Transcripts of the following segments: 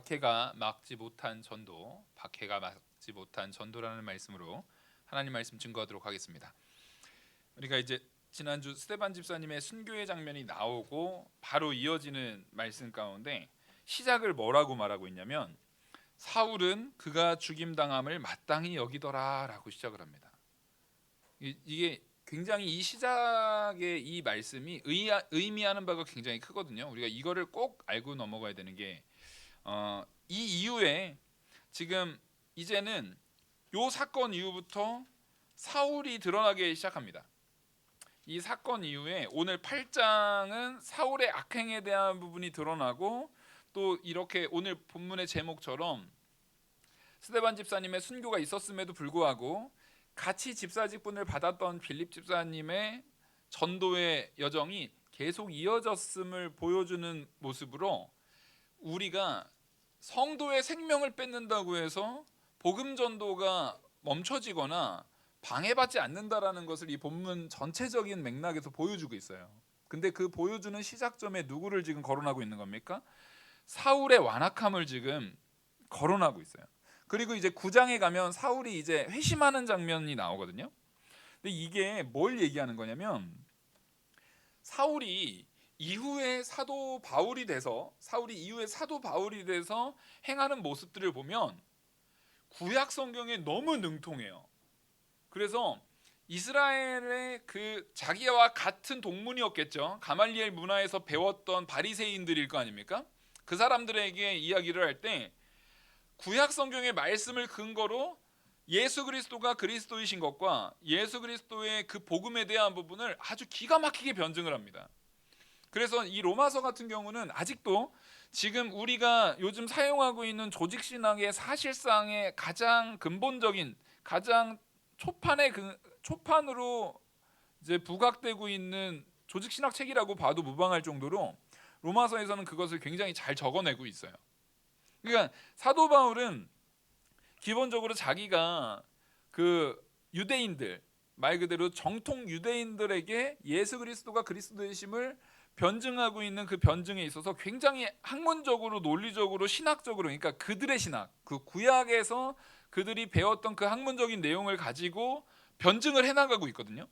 박해가 막지 못한 전도, 박해가 막지 못한 전도라는 말씀으로 하나님 말씀 증거하도록 하겠습니다. 우리가 이제 지난주 스데반 집사님의 순교의 장면이 나오고 바로 이어지는 말씀 가운데 시작을 뭐라고 말하고 있냐면 사울은 그가 죽임당함을 마땅히 여기더라라고 시작을 합니다. 이게 굉장히 이 시작의 이 말씀이 의미하는 바가 굉장히 크거든요. 우리가 이거를 꼭 알고 넘어가야 되는 게 이 이후에 지금 이제는 요 사건 이후부터 사울이 드러나기 시작합니다. 이 사건 이후에 오늘 8장은 사울의 악행에 대한 부분이 드러나고 또 이렇게 오늘 본문의 제목처럼 스데반 집사님의 순교가 있었음에도 불구하고 같이 집사 직분을 받았던 빌립 집사님의 전도의 여정이 계속 이어졌음을 보여주는 모습으로 우리가 성도의 생명을 뺏는다고 해서 복음 전도가 멈춰지거나 방해받지 않는다라는 것을 이 본문 전체적인 맥락에서 보여주고 있어요. 근데 그 보여주는 시작점에 누구를 지금 거론하고 있는 겁니까? 사울의 완악함을 지금 거론하고 있어요. 그리고 이제 9장에 가면 사울이 이제 회심하는 장면이 나오거든요. 근데 이게 뭘 얘기하는 거냐면 사울이 이후에 사도 바울이 돼서 행하는 모습들을 보면 구약 성경에 너무 능통해요. 그래서 이스라엘의 그 자기와 같은 동문이었겠죠. 가말리엘 문화에서 배웠던 바리새인들일 거 아닙니까? 그 사람들에게 이야기를 할 때 구약 성경의 말씀을 근거로 예수 그리스도가 그리스도이신 것과 예수 그리스도의 그 복음에 대한 부분을 아주 기가 막히게 변증을 합니다. 그래서 이 로마서 같은 경우는 아직도 지금 우리가 요즘 사용하고 있는 조직 신학의 사실상의 가장 근본적인 가장 초판으로 이제 부각되고 있는 조직 신학 책이라고 봐도 무방할 정도로 로마서에서는 그것을 굉장히 잘 적어내고 있어요. 그러니까 사도 바울은 기본적으로 자기가 그 유대인들 말 그대로 정통 유대인들에게 예수 그리스도가 그리스도이심을 변증하고 있는 그 변증에 있어서 굉장히 학문적으로 논리적으로 신학적으로 그러니까 그들의 신학 그 구약에서 그들이 배웠던 그 학문적인 내용을 가지고 변증을 해나가고 있거든요.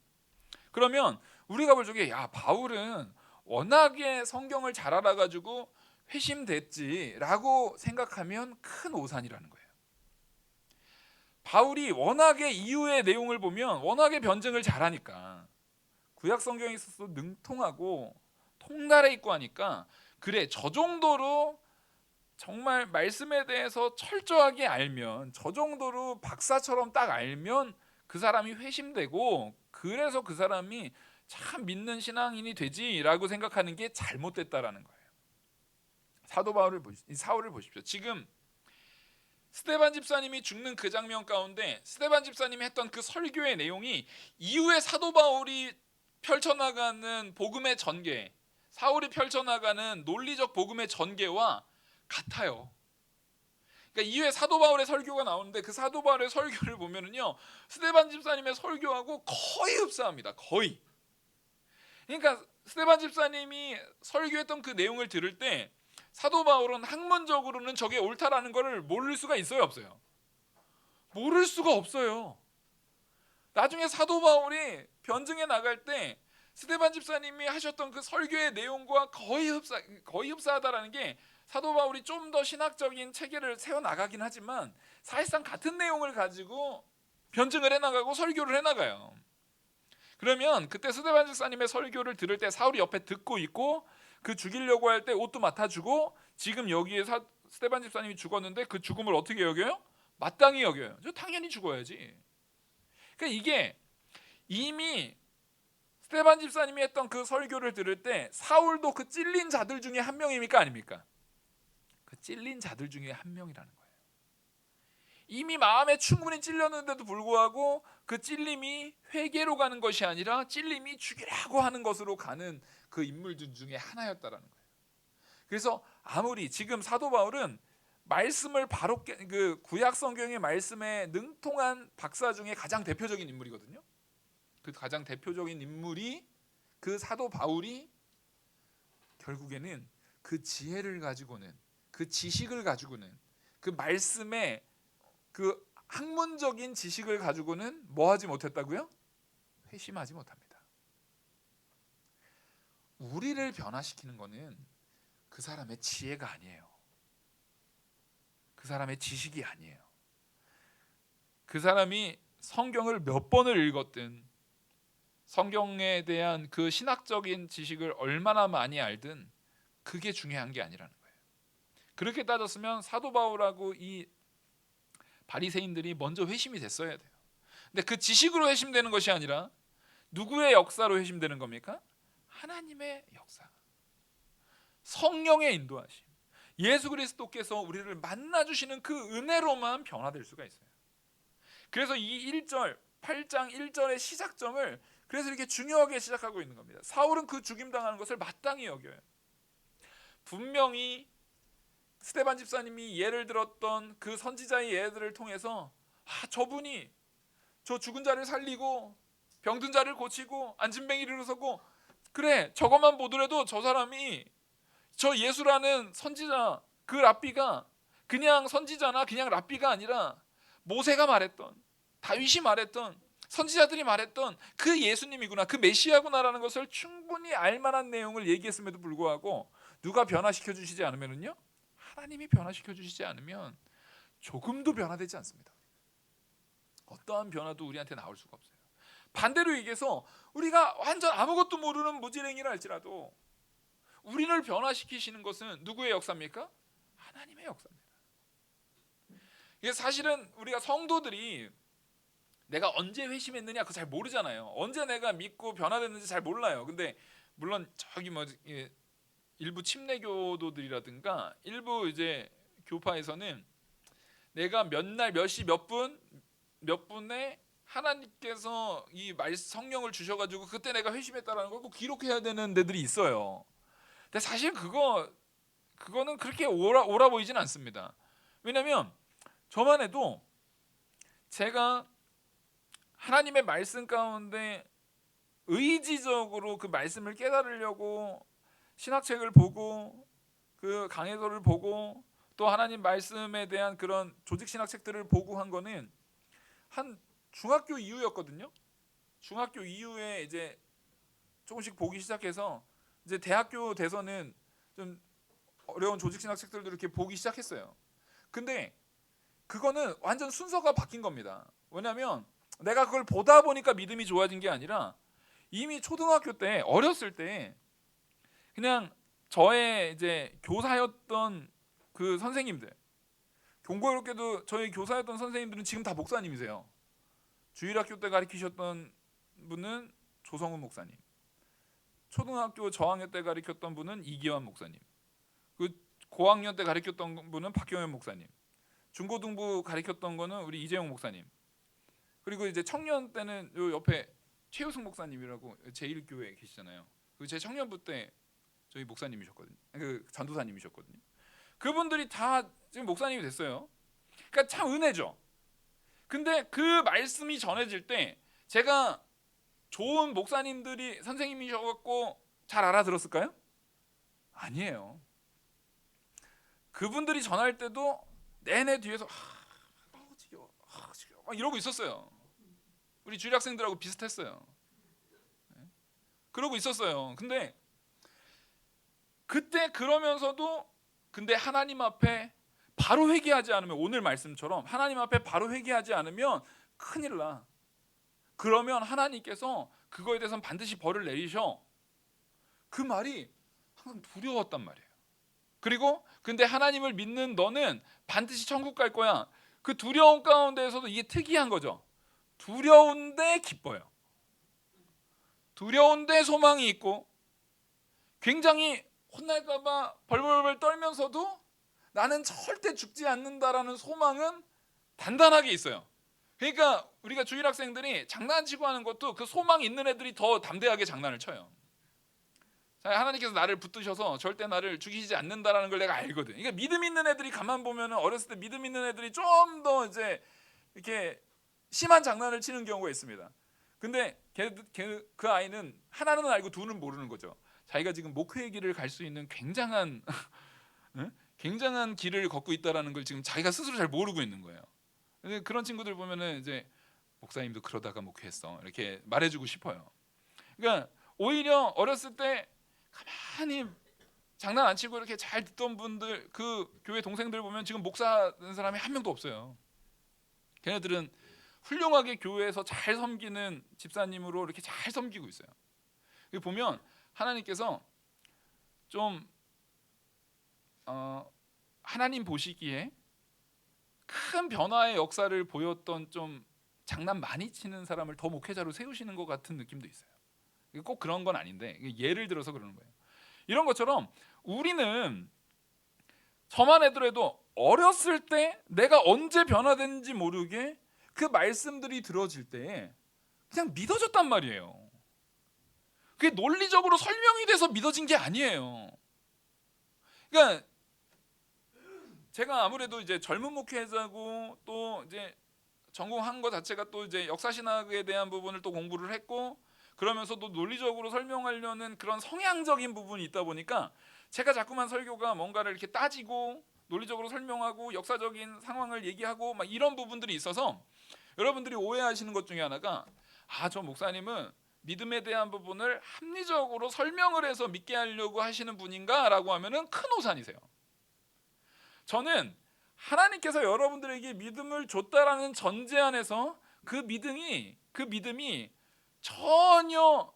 그러면 우리가 볼 적에 야 바울은 워낙에 성경을 잘 알아가지고 회심됐지라고 생각하면 큰 오산이라는 거예요. 바울이 워낙에 이후의 내용을 보면 워낙에 변증을 잘하니까 구약 성경에 있어서 능통하고 통달해 있고 하니까 그래 저 정도로 정말 말씀에 대해서 철저하게 알면 저 정도로 박사처럼 딱 알면 그 사람이 회심되고 그래서 그 사람이 참 믿는 신앙인이 되지라고 생각하는 게 잘못됐다라는 거예요. 사울을 보십시오. 지금 스데반 집사님이 죽는 그 장면 가운데 스데반 집사님이 했던 그 설교의 내용이 이후에 사도 바울이 펼쳐나가는 복음의 전개, 사울이 펼쳐나가는 논리적 복음의 전개와 같아요. 그러니까 이후에 사도 바울의 설교가 나오는데 그 사도 바울의 설교를 보면은요 스데반 집사님의 설교하고 거의 흡사합니다. 거의. 그러니까 스데반 집사님이 설교했던 그 내용을 들을 때 사도 바울은 학문적으로는 저게 옳다라는 것을 모를 수가 있어요, 없어요? 모를 수가 없어요. 나중에 사도 바울이 변증해 나갈 때 스데반 집사님이 하셨던 그 설교의 내용과 거의 흡사하다라는 게 사도 바울이 좀 더 신학적인 체계를 세워 나가긴 하지만 사실상 같은 내용을 가지고 변증을 해 나가고 설교를 해 나가요. 그러면 그때 스데반 집사님의 설교를 들을 때 사울이 옆에 듣고 있고 그 죽이려고 할 때 옷도 맡아주고 지금 여기에 스데반 집사님이 죽었는데 그 죽음을 어떻게 여겨요? 마땅히 여겨요. 저 당연히 죽어야지. 그러니까 이게 이미 스데반 집사님이 했던 그 설교를 들을 때 사울도 그 찔린 자들 중에 한 명입니까 아닙니까? 그 찔린 자들 중에 한 명이라는 거예요. 이미 마음에 충분히 찔렸는데도 불구하고 그 찔림이 회개로 가는 것이 아니라 찔림이 죽이라고 하는 것으로 가는 그 인물들 중에 하나였다라는 거예요. 그래서 아무리 지금 사도 바울은 말씀을 바롭게 그 구약 성경의 말씀에 능통한 박사 중에 가장 대표적인 인물이거든요. 그 가장 대표적인 인물이 그 사도 바울이 결국에는 그 지혜를 가지고는 그 지식을 가지고는, 그 말씀의 그 학문적인 지식을 가지고는 뭐 하지 못했다고요? 회심하지 못합니다. 우리를 변화시키는 거는 그 사람의 지혜가 아니에요. 그 사람의 지식이 아니에요. 그 사람이 성경을 몇 번을 읽었든, 성경에 대한 그 신학적인 지식을 얼마나 많이 알든 그게 중요한 게 아니라는 거예요. 그렇게 따졌으면 사도 바울하고 이 바리새인들이 먼저 회심이 됐어야 돼요. 근데 그 지식으로 회심되는 것이 아니라 누구의 역사로 회심되는 겁니까? 하나님의 역사, 성령의 인도하심, 예수 그리스도께서 우리를 만나주시는 그 은혜로만 변화될 수가 있어요. 그래서 이 1절 8장 1절의 시작점을 그래서 이렇게 중요하게 시작하고 있는 겁니다. 사울은 그 죽임당하는 것을 마땅히 여겨요. 분명히 스데반 집사님이 예를 들었던 그 선지자의 예들을 통해서 저분이 저 죽은 자를 살리고 병든 자를 고치고 안진뱅이를 일으서고, 그래 저것만 보더라도 저 사람이, 저 예수라는 선지자, 그 랍비가 그냥 선지자나 그냥 랍비가 아니라 모세가 말했던, 다윗이 말했던, 선지자들이 말했던 그 예수님이구나, 그 메시아구나라는 것을 충분히 알만한 내용을 얘기했음에도 불구하고 누가 변화시켜 주시지 않으면요, 하나님이 변화시켜 주시지 않으면 조금도 변화되지 않습니다. 어떠한 변화도 우리한테 나올 수가 없어요. 반대로 얘기해서 우리가 완전 아무것도 모르는 무지랭이라 할지라도 우리를 변화시키시는 것은 누구의 역사입니까? 하나님의 역사입니다. 이게 사실은 우리가 성도들이 내가 언제 회심했느냐 그거 잘 모르잖아요. 언제 내가 믿고 변화됐는지 잘 몰라요. 근데 물론 저기 뭐 일부 침례교도들이라든가 일부 이제 교파에서는 내가 몇 날 몇 시 몇 분에 하나님께서 이 성령을 주셔가지고 그때 내가 회심했다라는 걸 꼭 기록해야 되는 데들이 있어요. 근데 사실 그거는 그렇게 옳아 보이진 않습니다. 왜냐하면 저만 해도 제가 하나님의 말씀 가운데 의지적으로 그 말씀을 깨달으려고 신학책을 보고 그 강해서를 보고 또 하나님 말씀에 대한 그런 조직 신학책들을 보고 한 거는 한 중학교 이후였거든요. 중학교 이후에 이제 조금씩 보기 시작해서 이제 대학교 돼서는 좀 어려운 조직 신학책들도 이렇게 보기 시작했어요. 근데 그거는 완전 순서가 바뀐 겁니다. 왜냐하면 내가 그걸 보다 보니까 믿음이 좋아진 게 아니라 이미 초등학교 때 어렸을 때 그냥 저의 이제 교사였던 그 선생님들, 공교롭게도 저희 교사였던 선생님들은 지금 다 목사님이세요. 주일학교 때 가르치셨던 분은 조성훈 목사님, 초등학교 저학년 때 가르쳤던 분은 이기환 목사님, 그 고학년 때 가르쳤던 분은 박경현 목사님, 중고등부 가르쳤던 거는 우리 이재용 목사님, 그리고 이제 청년 때는 요 옆에 최우승 목사님이라고 제1교회 계시잖아요. 그 제 청년부 때 저희 목사님이셨거든요. 그 전도사님이셨거든요. 그분들이 다 지금 목사님이 됐어요. 그러니까 참 은혜죠. 근데 그 말씀이 전해질 때 제가 좋은 목사님들이 선생님이셔갖고 잘 알아들었을까요? 아니에요. 그분들이 전할 때도 내내 뒤에서 지겨워, 지겨워 막 이러고 있었어요. 우리 주일학생들하고 비슷했어요. 그러고 있었어요. 근데 그때 그러면서도 근데 하나님 앞에 바로 회개하지 않으면, 오늘 말씀처럼 하나님 앞에 바로 회개하지 않으면 큰일 나. 그러면 하나님께서 그거에 대해서는 반드시 벌을 내리셔. 그 말이 항상 두려웠단 말이에요. 그리고 근데 하나님을 믿는 너는 반드시 천국 갈 거야. 그 두려움 가운데에서도 이게 특이한 거죠. 두려운데 기뻐요. 두려운데 소망이 있고, 굉장히 혼날까 봐 벌벌벌 떨면서도 나는 절대 죽지 않는다라는 소망은 단단하게 있어요. 그러니까 우리가 주일학생들이 장난치고 하는 것도 그 소망 있는 애들이 더 담대하게 장난을 쳐요. 하나님께서 나를 붙드셔서 절대 나를 죽이시지 않는다라는 걸 내가 알거든. 그러니까 믿음 있는 애들이 가만 보면은 어렸을 때 믿음 있는 애들이 좀 더 이제 이렇게 심한 장난을 치는 경우가 있습니다. 근데 그 아이는 하나는 알고 둘은 모르는 거죠. 자기가 지금 목회의 길을 갈 수 있는 굉장한 굉장한 길을 걷고 있다라는 걸 지금 자기가 스스로 잘 모르고 있는 거예요. 근데 그런 친구들 보면은 이제 목사님도 그러다가 목회했어 이렇게 말해주고 싶어요. 그러니까 오히려 어렸을 때 가만히 장난 안 치고 이렇게 잘 듣던 분들, 그 교회 동생들 보면 지금 목사 된 사람이 한 명도 없어요. 걔네들은 훌륭하게 교회에서 잘 섬기는 집사님으로 이렇게 잘 섬기고 있어요. 보면 하나님께서 좀 하나님 보시기에 큰 변화의 역사를 보였던 좀 장난 많이 치는 사람을 더 목회자로 세우시는 것 같은 느낌도 있어요. 꼭 그런 건 아닌데 예를 들어서 그러는 거예요. 이런 것처럼 우리는 저만 해도 어렸을 때 내가 언제 변화된지 모르게 그 말씀들이 들어질 때 그냥 믿어졌단 말이에요. 그게 논리적으로 설명이 돼서 믿어진 게 아니에요. 그러니까 제가 아무래도 이제 젊은 목회자고 또 이제 전공한 것 자체가 또 이제 역사신학에 대한 부분을 또 공부를 했고 그러면서도 논리적으로 설명하려는 그런 성향적인 부분이 있다 보니까 제가 자꾸만 설교가 뭔가를 이렇게 따지고 논리적으로 설명하고 역사적인 상황을 얘기하고 막 이런 부분들이 있어서 여러분들이 오해하시는 것 중에 하나가 저 목사님은 믿음에 대한 부분을 합리적으로 설명을 해서 믿게 하려고 하시는 분인가 라고 하면은 큰 오산이세요. 저는 하나님께서 여러분들에게 믿음을 줬다라는 전제 안에서 그 믿음이 전혀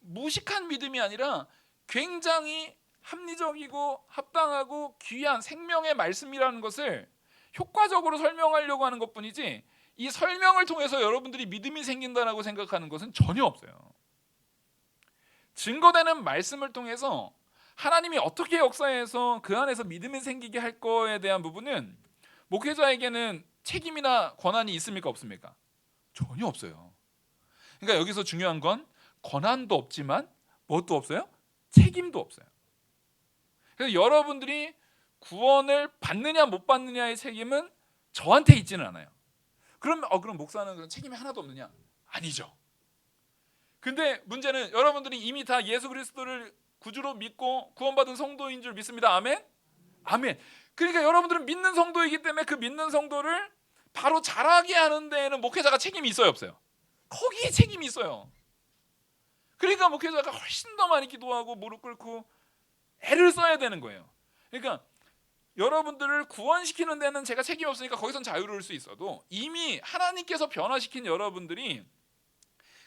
무식한 믿음이 아니라 굉장히 합리적이고 합당하고 귀한 생명의 말씀이라는 것을 효과적으로 설명하려고 하는 것뿐이지 이 설명을 통해서 여러분들이 믿음이 생긴다라고 생각하는 것은 전혀 없어요. 증거되는 말씀을 통해서 하나님이 어떻게 역사해서 그 안에서 믿음이 생기게 할 거에 대한 부분은 목회자에게는 책임이나 권한이 있습니까 없습니까? 전혀 없어요. 그러니까 여기서 중요한 건 권한도 없지만 무엇도 없어요? 책임도 없어요. 그래서 여러분들이 구원을 받느냐 못 받느냐의 책임은 저한테 있지는 않아요. 그럼 목사는 그런 책임이 하나도 없느냐? 아니죠. 근데 문제는 여러분들이 이미 다 예수 그리스도를 구주로 믿고 구원받은 성도인 줄 믿습니다. 아멘? 아멘. 그러니까 여러분들은 믿는 성도이기 때문에 그 믿는 성도를 바로 자라게 하는 데에는 목회자가 책임이 있어요 없어요? 거기에 책임이 있어요. 그러니까 목회자가 훨씬 더 많이 기도하고 무릎 꿇고 애를 써야 되는 거예요. 그러니까 여러분들을 구원시키는 데는 제가 책임이 없으니까 거기선 자유로울 수 있어도 이미 하나님께서 변화시킨 여러분들이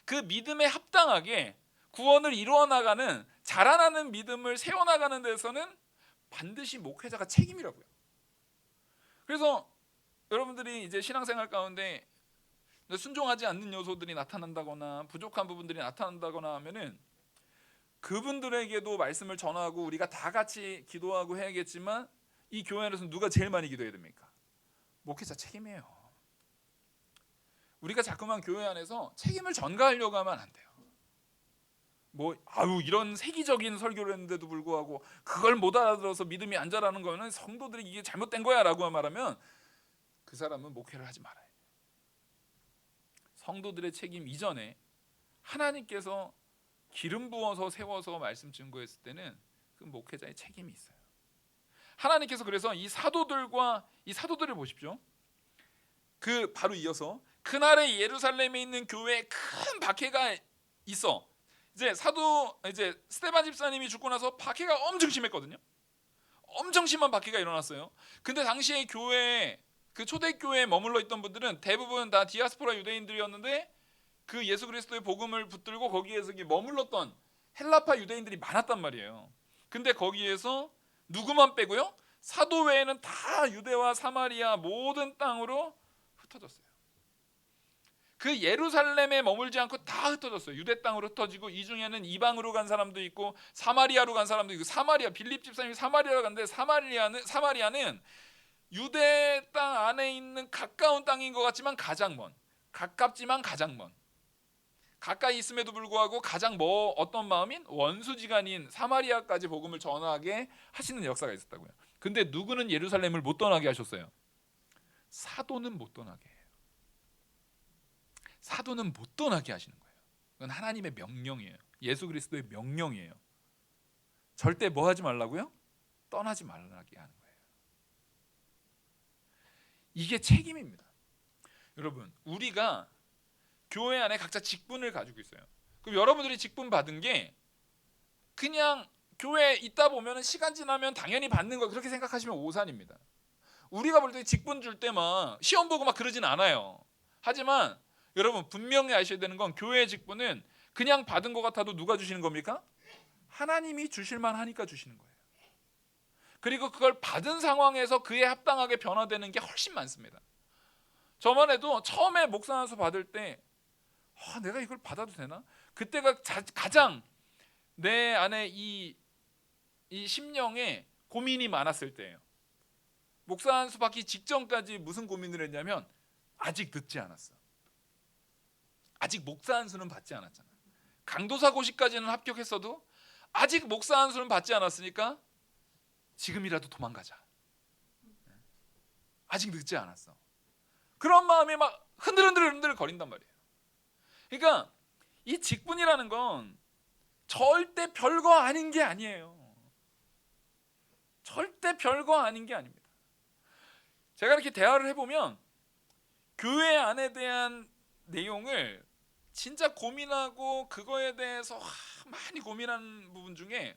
그 믿음에 합당하게 구원을 이루어 나가는 자라나는 믿음을 세워나가는 데서는 반드시 목회자가 책임이라고요. 그래서 여러분들이 이제 신앙생활 가운데 순종하지 않는 요소들이 나타난다거나 부족한 부분들이 나타난다거나 하면은 그분들에게도 말씀을 전하고 우리가 다 같이 기도하고 해야겠지만 이 교회 안에서 누가 제일 많이 기도해야 됩니까? 목회자 책임이에요. 우리가 자꾸만 교회 안에서 책임을 전가하려고 하면 안 돼요. 이런 세기적인 설교를 했는데도 불구하고 그걸 못 알아들어서 믿음이 안 자라는 거는 성도들이 이게 잘못된 거야 라고 말하면 그 사람은 목회를 하지 말아요. 성도들의 책임 이전에 하나님께서 기름 부어서 세워서 말씀 증거했을 때는 그 목회자의 책임이 있어요. 하나님께서 그래서 이 사도들을 보십시오. 그 바로 이어서 그날에 예루살렘에 있는 교회에 큰 박해가 있어. 이제 스데반 집사님이 죽고 나서 박해가 엄청 심했거든요. 엄청 심한 박해가 일어났어요. 근데 당시에 교회 그 초대교회에 머물러 있던 분들은 대부분 다 디아스포라 유대인들이었는데 그 예수 그리스도의 복음을 붙들고 거기에서 머물렀던 헬라파 유대인들이 많았단 말이에요. 근데 거기에서 누구만 빼고요? 사도 외에는 다 유대와 사마리아 모든 땅으로 흩어졌어요. 그 예루살렘에 머물지 않고 다 흩어졌어요. 유대 땅으로 흩어지고 이 중에는 이방으로 간 사람도 있고 사마리아로 간 사람도 있고 빌립 집사님이 사마리아로 갔는데 사마리아는 유대 땅 안에 있는 가까운 땅인 것 같지만 가깝지만 가장 먼 가까이 있음에도 불구하고 가장 어떤 마음인 원수지간인 사마리아까지 복음을 전하게 하시는 역사가 있었다고요. 근데 누구는 예루살렘을 못 떠나게 하셨어요? 사도는 못 떠나게 해요. 사도는 못 떠나게 하시는 거예요. 그건 하나님의 명령이에요. 예수 그리스도의 명령이에요. 절대 뭐 하지 말라고요? 떠나지 말라게 하는 거예요. 이게 책임입니다. 여러분, 우리가 교회 안에 각자 직분을 가지고 있어요. 그럼 여러분들이 직분 받은 게 그냥 교회에 있다 보면 시간 지나면 당연히 받는 거, 그렇게 생각하시면 오산입니다. 우리가 볼 때 직분 줄 때 막 시험 보고 막 그러진 않아요. 하지만 여러분 분명히 아셔야 되는 건 교회의 직분은 그냥 받은 것 같아도 누가 주시는 겁니까? 하나님이 주실만 하니까 주시는 거예요. 그리고 그걸 받은 상황에서 그에 합당하게 변화되는 게 훨씬 많습니다. 저만 해도 처음에 목사 안수 받을 때 내가 이걸 받아도 되나? 그때가 가장 내 안에 이 심령에 고민이 많았을 때예요. 목사 안수 받기 직전까지 무슨 고민을 했냐면 아직 늦지 않았어. 아직 목사 안수는 받지 않았잖아. 강도사 고시까지는 합격했어도 아직 목사 안수는 받지 않았으니까 지금이라도 도망가자. 아직 늦지 않았어. 그런 마음이 막 흔들흔들 거린단 말이에요. 그러니까 이 직분이라는 건 절대 별거 아닌 게 아니에요. 절대 별거 아닌 게 아닙니다. 제가 이렇게 대화를 해보면 교회 안에 대한 내용을 진짜 고민하고 그거에 대해서 많이 고민한 부분 중에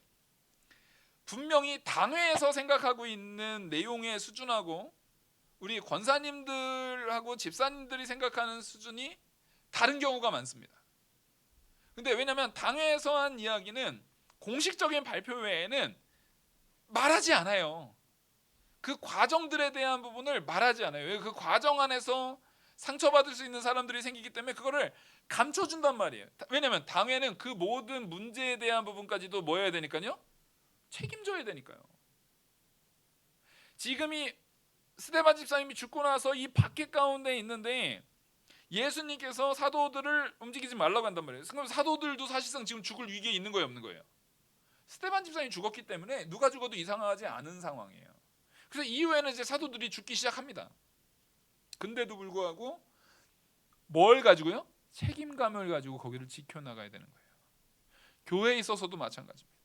분명히 당회에서 생각하고 있는 내용의 수준하고 우리 권사님들하고 집사님들이 생각하는 수준이 다른 경우가 많습니다. 근데 왜냐하면 당회에서 한 이야기는 공식적인 발표 외에는 말하지 않아요. 그 과정들에 대한 부분을 말하지 않아요. 그 과정 안에서 상처받을 수 있는 사람들이 생기기 때문에 그거를 감춰준단 말이에요. 왜냐하면 당회는 그 모든 문제에 대한 부분까지도 뭐 해야 되니까요? 책임져야 되니까요. 지금이 스데반 집사님이 죽고 나서 이 박해 가운데 있는데 예수님께서 사도들을 움직이지 말라고 한단 말이에요. 그럼 사도들도 사실상 지금 죽을 위기에 있는 거예요, 없는 거예요? 스데반 집사님이 죽었기 때문에 누가 죽어도 이상하지 않은 상황이에요. 그래서 이후에는 이제 사도들이 죽기 시작합니다. 근데도 불구하고 뭘 가지고요? 책임감을 가지고 거기를 지켜나가야 되는 거예요. 교회에 있어서도 마찬가지입니다.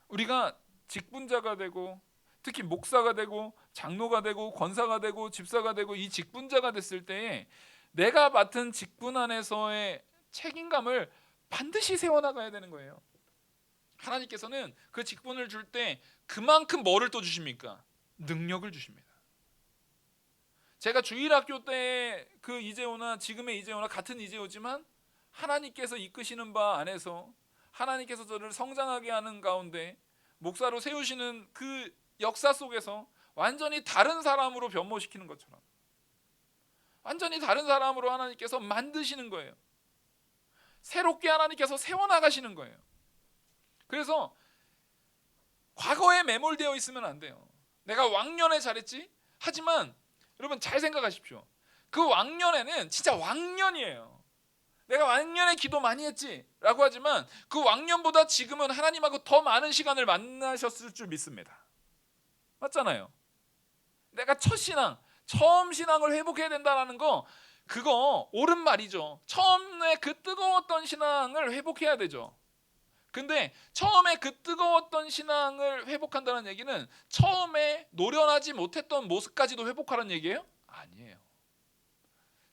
우리가 직분자가 되고 특히 목사가 되고 장로가 되고 권사가 되고 집사가 되고 이 직분자가 됐을 때에 내가 맡은 직분 안에서의 책임감을 반드시 세워나가야 되는 거예요. 하나님께서는 그 직분을 줄 때 그만큼 뭐를 또 주십니까? 능력을 주십니다. 제가 주일학교 때 그 이재호나 지금의 이재호나 같은 이재호지만 하나님께서 이끄시는 바 안에서 하나님께서 저를 성장하게 하는 가운데 목사로 세우시는 그 역사 속에서 완전히 다른 사람으로 변모시키는 것처럼 완전히 다른 사람으로 하나님께서 만드시는 거예요. 새롭게 하나님께서 세워나가시는 거예요. 그래서 과거에 매몰되어 있으면 안 돼요. 내가 왕년에 잘했지? 하지만 여러분 잘 생각하십시오. 그 왕년에는 진짜 왕년이에요. 내가 왕년에 기도 많이 했지 라고 하지만 그 왕년보다 지금은 하나님하고 더 많은 시간을 만나셨을 줄 믿습니다. 맞잖아요. 내가 첫 신앙, 처음 신앙을 회복해야 된다는 거 그거 옳은 말이죠. 처음에 그 뜨거웠던 신앙을 회복해야 되죠. 근데 처음에 그 뜨거웠던 신앙을 회복한다는 얘기는 처음에 노련하지 못했던 모습까지도 회복하라는 얘기예요? 아니에요.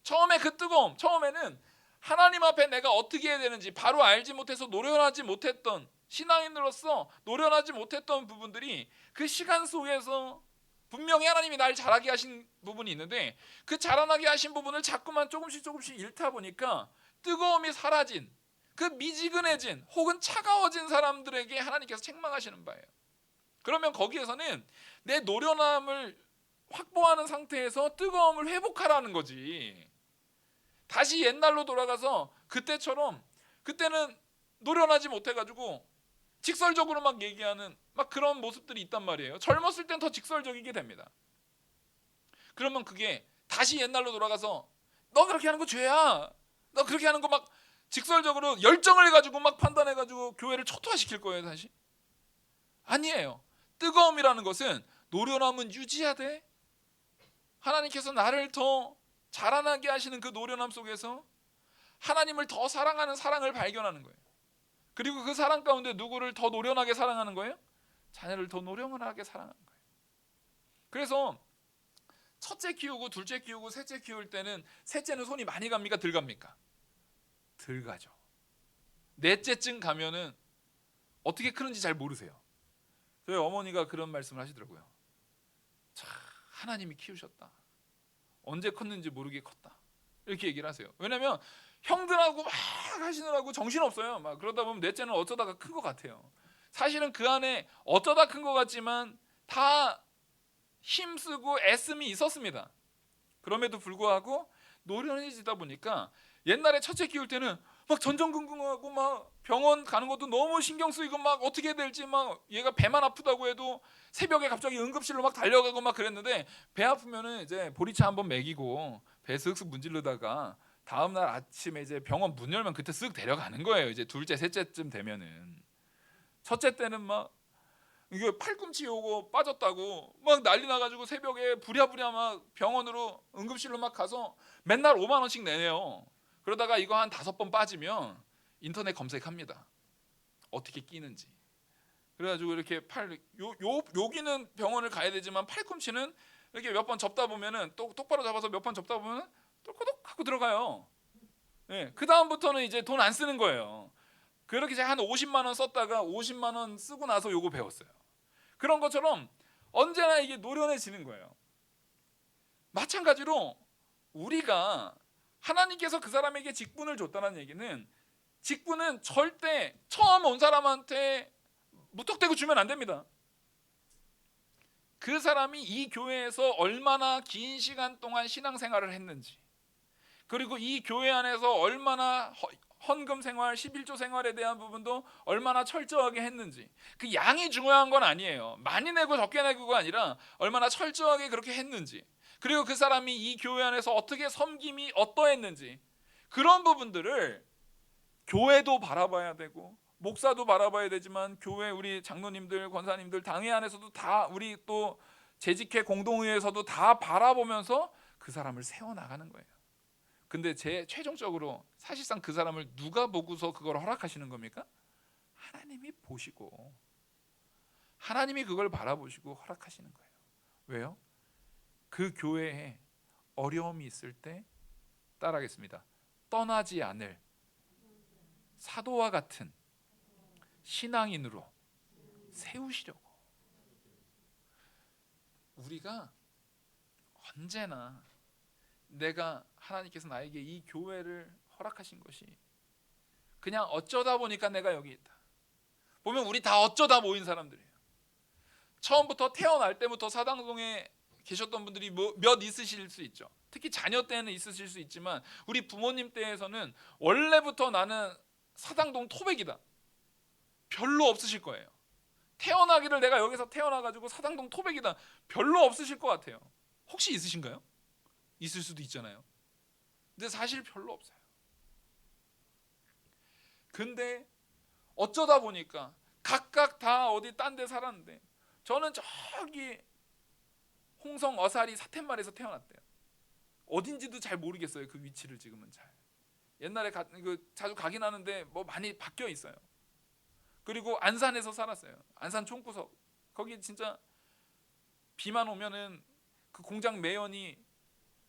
처음에 그 뜨거움, 처음에는 하나님 앞에 내가 어떻게 해야 되는지 바로 알지 못해서 노련하지 못했던 신앙인으로서 노련하지 못했던 부분들이 그 시간 속에서 분명히 하나님이 날 자라게 하신 부분이 있는데 그 자라나게 하신 부분을 자꾸만 조금씩 잃다 보니까 뜨거움이 사라진 그 미지근해진 혹은 차가워진 사람들에게 하나님께서 책망하시는 바예요. 그러면 거기에서는 내 노련함을 확보하는 상태에서 뜨거움을 회복하라는 거지. 다시 옛날로 돌아가서 그때처럼 그때는 노련하지 못해가지고 직설적으로 막 얘기하는 막 그런 모습들이 있단 말이에요. 젊었을 땐 더 직설적이게 됩니다. 그러면 그게 다시 옛날로 돌아가서 너 그렇게 하는 거 죄야. 너 그렇게 하는 거 막 직설적으로 열정을 가지고 막 판단해가지고 교회를 초토화시킬 거예요. 다시 아니에요. 뜨거움이라는 것은 노련함은 유지하되 하나님께서 나를 더 자라나게 하시는 그 노련함 속에서 하나님을 더 사랑하는 사랑을 발견하는 거예요. 그리고 그 사랑 가운데 누구를 더 노련하게 사랑하는 거예요? 자녀를 더 노련하게 사랑하는 거예요. 그래서 첫째 키우고 둘째 키우고 셋째 키울 때는 셋째는 손이 많이 갑니까? 덜 갑니까? 덜 가죠. 넷째쯤 가면은 어떻게 크는지 잘 모르세요. 저희 어머니가 그런 말씀을 하시더라고요. 참 하나님이 키우셨다. 언제 컸는지 모르게 컸다. 이렇게 얘기를 하세요. 왜냐면 형들하고 막 하시느라고 정신없어요. 막 그러다 보면 넷째는 어쩌다가 큰 것 같아요. 사실은 그 안에 어쩌다 큰 것 같지만 다 힘쓰고 애씀이 있었습니다. 그럼에도 불구하고 노련해지다 보니까 옛날에 첫째 키울 때는 막 전전긍긍하고 막 병원 가는 것도 너무 신경 쓰이고 막 어떻게 해야 될지 막 얘가 배만 아프다고 해도 새벽에 갑자기 응급실로 막 달려가고 막 그랬는데 배 아프면은 이제 보리차 한번 먹이고 배 쓱쓱 문지르다가 다음 날 아침에 이제 병원 문 열면 그때 쓱 데려가는 거예요. 이제 둘째 셋째쯤 되면은. 첫째 때는 막 이게 팔꿈치 요거 빠졌다고 막 난리 나가지고 새벽에 부랴부랴 막 병원으로 응급실로 막 가서 맨날 5만 원씩 내네요. 그러다가 이거 한 5번 빠지면 인터넷 검색합니다. 어떻게 끼는지. 그래가지고 이렇게 여기는 병원을 가야 되지만 팔꿈치는 이렇게 몇 번 접다 보면은 똑바로 잡아서 몇 번 접다 보면은 똘꼬독 하고 들어가요. 네, 그 다음부터는 이제 돈 안 쓰는 거예요. 그렇게 제가 한 50만 원 썼다가 50만 원 쓰고 나서 요거 배웠어요. 그런 것처럼 언제나 이게 노련해지는 거예요. 마찬가지로 우리가 하나님께서 그 사람에게 직분을 줬다는 얘기는 직분은 절대 처음 온 사람한테 무턱대고 주면 안 됩니다. 그 사람이 이 교회에서 얼마나 긴 시간 동안 신앙생활을 했는지, 그리고 이 교회 안에서 얼마나 헌금 생활, 11조 생활에 대한 부분도 얼마나 철저하게 했는지, 그 양이 중요한 건 아니에요. 많이 내고 적게 내고가 아니라 얼마나 철저하게 그렇게 했는지, 그리고 그 사람이 이 교회 안에서 어떻게 섬김이 어떠했는지, 그런 부분들을 교회도 바라봐야 되고 목사도 바라봐야 되지만 교회 우리 장로님들, 권사님들, 당회 안에서도 다, 우리 또 재직회 공동회에서도 다 바라보면서 그 사람을 세워나가는 거예요. 근데 최종적으로 사실상 그 사람을 누가 보고서 그걸 허락하시는 겁니까? 하나님이 보시고 하나님이 그걸 바라보시고 허락하시는 거예요. 왜요? 그 교회에 어려움이 있을 때 따라하겠습니다. 떠나지 않을 사도와 같은 신앙인으로 세우시려고. 우리가 언제나 내가 하나님께서 나에게 이 교회를 허락하신 것이 그냥 어쩌다 보니까 내가 여기 있다. 보면 우리 다 어쩌다 모인 사람들이에요. 처음부터 태어날 때부터 사당동에 계셨던 분들이 몇 있으실 수 있죠. 특히 자녀 때는 있으실 수 있지만 우리 부모님 때에서는 원래부터 나는 사당동 토백이다. 별로 없으실 거예요. 태어나기를 내가 여기서 태어나가지고 사당동 토백이다. 별로 없으실 것 같아요. 혹시 있으신가요? 있을 수도 있잖아요. 근데 사실 별로 없어요. 근데 어쩌다 보니까 각각 다 어디 딴 데 살았는데 저는 저기 홍성 어사리 사툇마을에서 태어났대요. 어딘지도 잘 모르겠어요. 그 위치를 지금은 잘. 옛날에 자주 가긴 하는데 뭐 많이 바뀌어 있어요. 그리고 안산에서 살았어요. 안산 총구석. 거기 진짜 비만 오면은 그 공장 매연이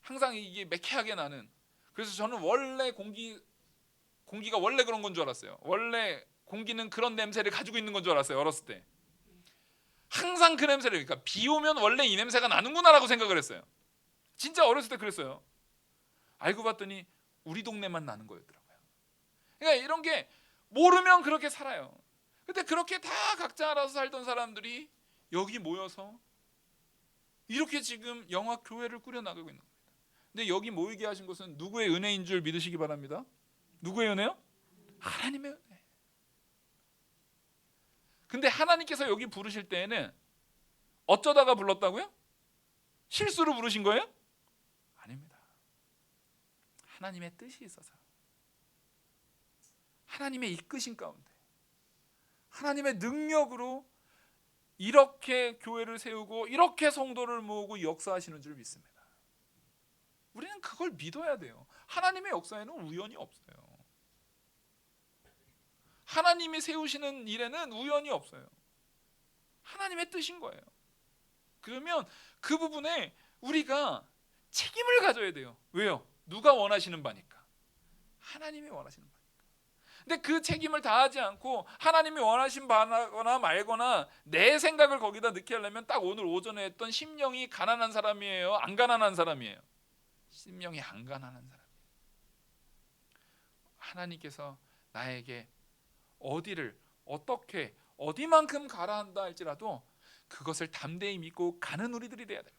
항상 이게 매캐하게 나는. 그래서 저는 원래 공기가 원래 그런 건 줄 알았어요. 원래 공기는 그런 냄새를 가지고 있는 건 줄 알았어요. 어렸을 때. 항상 그 냄새를, 그러니까 비 오면 원래 이 냄새가 나는구나라고 생각을 했어요. 진짜 어렸을 때 그랬어요. 알고 봤더니 우리 동네만 나는 거였더라고요. 그러니까 이런 게 모르면 그렇게 살아요. 근데 그렇게 다 각자 알아서 살던 사람들이 여기 모여서 이렇게 지금 영화 교회를 꾸려나가고 있는 겁니다. 근데 여기 모이게 하신 것은 누구의 은혜인 줄 믿으시기 바랍니다. 누구의 은혜요? 하나님의 은혜. 근데 하나님께서 여기 부르실 때에는 어쩌다가 불렀다고요? 실수로 부르신 거예요? 아닙니다. 하나님의 뜻이 있어서, 하나님의 이끄신 가운데, 하나님의 능력으로 이렇게 교회를 세우고 이렇게 성도를 모으고 역사하시는 줄 믿습니다. 우리는 그걸 믿어야 돼요. 하나님의 역사에는 우연이 없어요. 하나님이 세우시는 일에는 우연이 없어요. 하나님의 뜻인 거예요. 그러면 그 부분에 우리가 책임을 가져야 돼요. 왜요? 누가 원하시는 바니까. 하나님이 원하시는 바니까. 근데 그 책임을 다하지 않고 하나님이 원하신 바거나 말거나 내 생각을 거기다 넣게 하려면 딱 오늘 오전에 했던 심령이 가난한 사람이에요? 안 가난한 사람이에요? 심령이 안 가난한 사람. 하나님께서 나에게 어디를 어떻게 어디만큼 가라 한다 할지라도 그것을 담대히 믿고 가는 우리들이 돼야 됩니다.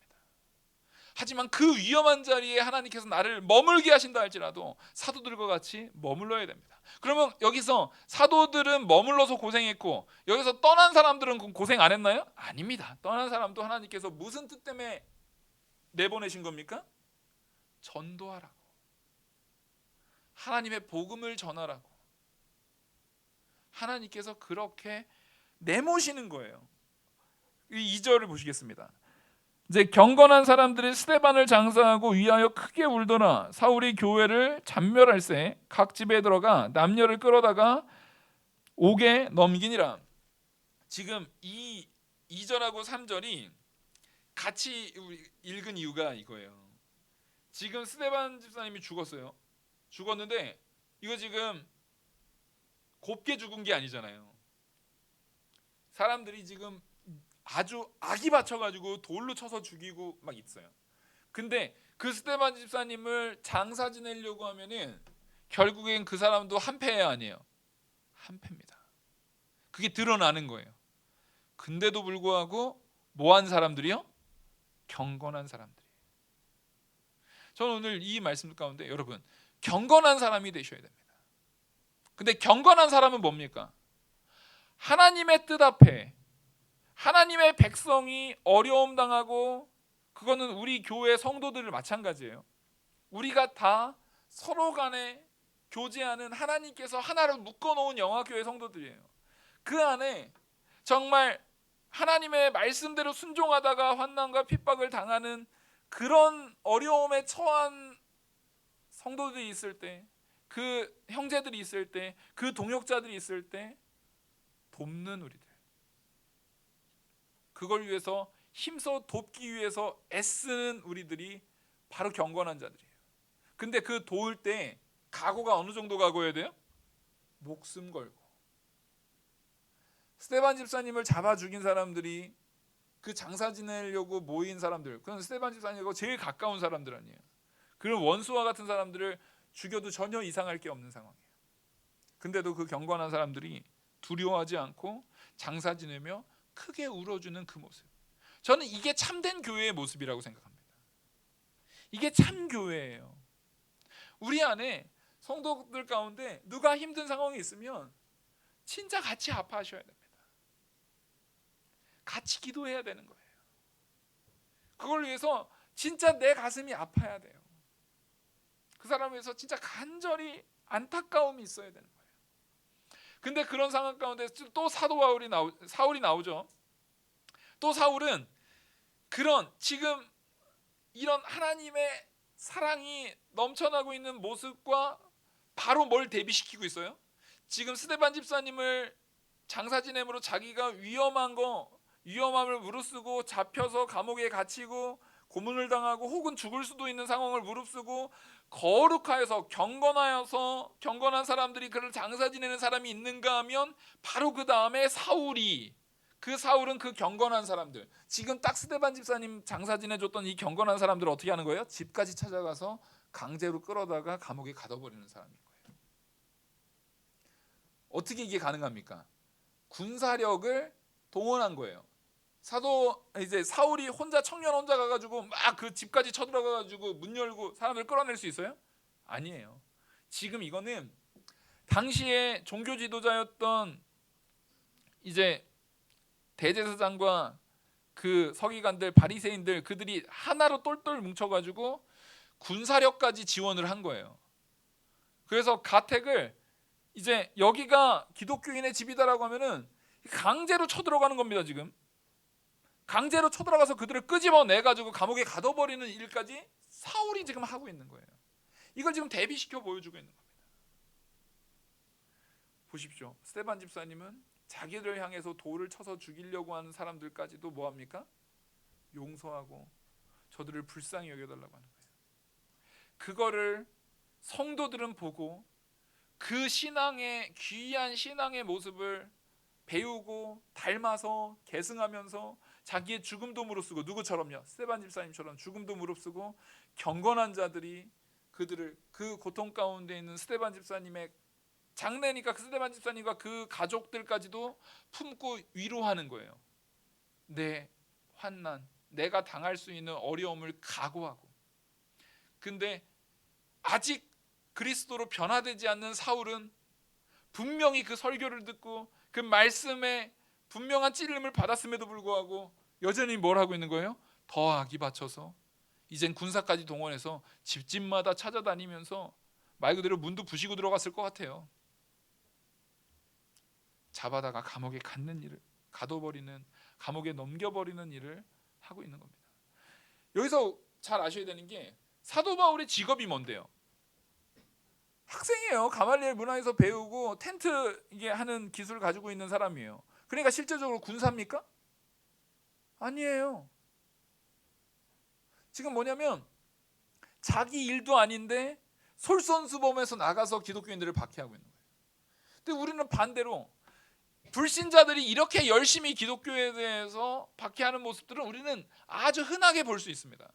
하지만 그 위험한 자리에 하나님께서 나를 머물게 하신다 할지라도 사도들과 같이 머물러야 됩니다. 그러면 여기서 사도들은 머물러서 고생했고 여기서 떠난 사람들은 고생 안 했나요? 아닙니다. 떠난 사람도 하나님께서 무슨 뜻 때문에 내보내신 겁니까? 전도하라고, 하나님의 복음을 전하라고 하나님께서 그렇게 내모시는 거예요. 이 2절을 보시겠습니다. 이제 경건한 사람들이 스데반을 장사하고 위하여 크게 울더라. 사울이 교회를 잔멸할세 각 집에 들어가 남녀를 끌어다가 옥에 넘기니라. 지금 이 2절하고 3절이 같이 읽은 이유가 이거예요. 지금 스데반 집사님이 죽었어요. 죽었는데 이거 지금 곱게 죽은 게 아니잖아요. 사람들이 지금 아주 악이 받쳐가지고 돌로 쳐서 죽이고 막 있어요. 근데 그 스데반 집사님을 장사 지내려고 하면은 결국엔 그 사람도 한패야 아니에요? 한패입니다. 그게 드러나는 거예요. 근데도 불구하고 뭐한 사람들이요? 경건한 사람들이. 저는 오늘 이 말씀 가운데 여러분 경건한 사람이 되셔야 됩니다. 근데 경건한 사람은 뭡니까? 하나님의 뜻 앞에 하나님의 백성이 어려움 당하고, 그거는 우리 교회 성도들을 마찬가지예요. 우리가 다 서로 간에 교제하는 하나님께서 하나로 묶어놓은 영화교회 성도들이에요. 그 안에 정말 하나님의 말씀대로 순종하다가 환난과 핍박을 당하는 그런 어려움에 처한 성도들이 있을 때, 그 형제들이 있을 때, 그 동역자들이 있을 때 돕는 우리들, 그걸 위해서 힘써 돕기 위해서 애쓰는 우리들이 바로 경건한 자들이에요. 근데 그 도울 때 각오가 어느 정도 각오해야 돼요? 목숨 걸고. 스데반 집사님을 잡아 죽인 사람들이 그 장사 지내려고 모인 사람들, 그건 스데반 집사님하고 제일 가까운 사람들 아니에요. 그런 원수와 같은 사람들을 죽여도 전혀 이상할 게 없는 상황이에요. 근데도 그 경건한 사람들이 두려워하지 않고 장사 지내며 크게 울어주는 그 모습, 저는 이게 참된 교회의 모습이라고 생각합니다. 이게 참 교회예요. 우리 안에 성도들 가운데 누가 힘든 상황이 있으면 진짜 같이 아파하셔야 됩니다. 같이 기도해야 되는 거예요. 그걸 위해서 진짜 내 가슴이 아파야 돼요. 그 사람을 위해서 진짜 간절히 안타까움이 있어야 되는 거예요. 근데 그런 상황 가운데 또 사울이 나오죠. 또 사울은 그런 지금 이런 하나님의 사랑이 넘쳐나고 있는 모습과 바로 뭘 대비시키고 있어요? 지금 스데반 집사님을 장사 지냄으로 자기가 위험함을 무릅쓰고 잡혀서 감옥에 갇히고 고문을 당하고 혹은 죽을 수도 있는 상황을 무릅쓰고 거룩하여서 경건한 사람들이 그를 장사 지내는 사람이 있는가 하면 바로 그 다음에 사울은 그 경건한 사람들, 지금 딱 스데반 집사님 장사 지내줬던 이 경건한 사람들을 어떻게 하는 거예요? 집까지 찾아가서 강제로 끌어다가 감옥에 가둬버리는 사람인 거예요. 어떻게 이게 가능합니까? 군사력을 동원한 거예요. 사울이 청년 혼자 가가지고 막 그 집까지 쳐들어가가지고 문 열고 사람들 끌어낼 수 있어요? 아니에요. 지금 이거는 당시에 종교 지도자였던 대제사장과 그 서기관들, 바리새인들, 그들이 하나로 똘똘 뭉쳐가지고 군사력까지 지원을 한 거예요. 그래서 가택을 여기가 기독교인의 집이다라고 하면은 강제로 쳐들어가는 겁니다. 지금 강제로 쳐들어가서 그들을 끄집어내 가지고 감옥에 가둬버리는 일까지 사울이 지금 하고 있는 거예요. 이걸 지금 대비시켜 보여주고 있는 겁니다. 보십시오. 스데반 집사님은 자기를 향해서 돌을 쳐서 죽이려고 하는 사람들까지도 뭐합니까? 용서하고 저들을 불쌍히 여겨달라고 하는 거예요. 그거를 성도들은 보고 그 신앙의 귀한 신앙의 모습을 배우고 닮아서 계승하면서 자기의 죽음도 무릅쓰고, 누구처럼요? 스데반 집사님처럼 죽음도 무릅쓰고 경건한 자들이 그들을, 그 고통 가운데 있는 스데반 집사님의 장례니까 그 스데반 집사님과 그 가족들까지도 품고 위로하는 거예요. 내 환난, 내가 당할 수 있는 어려움을 각오하고. 근데 아직 그리스도로 변화되지 않는 사울은 분명히 그 설교를 듣고 그 말씀에 분명한 찔림을 받았음에도 불구하고 여전히 뭘 하고 있는 거예요? 더 악이 받쳐서 이젠 군사까지 동원해서 집집마다 찾아다니면서 말 그대로 문도 부시고 들어갔을 것 같아요. 잡아다가 감옥에 갖는 일을, 가둬버리는, 감옥에 넘겨버리는 일을 하고 있는 겁니다. 여기서 잘 아셔야 되는 게, 사도 바울의 직업이 뭔데요? 학생이에요. 가말리엘 문화에서 배우고 텐트 이게 하는 기술을 가지고 있는 사람이에요. 그러니까 실제적으로 군사입니까? 아니에요. 지금 뭐냐면 자기 일도 아닌데 솔선수범해서 나가서 기독교인들을 박해하고 있는 거예요. 근데 우리는 반대로 불신자들이 이렇게 열심히 기독교에 대해서 박해하는 모습들은 우리는 아주 흔하게 볼 수 있습니다.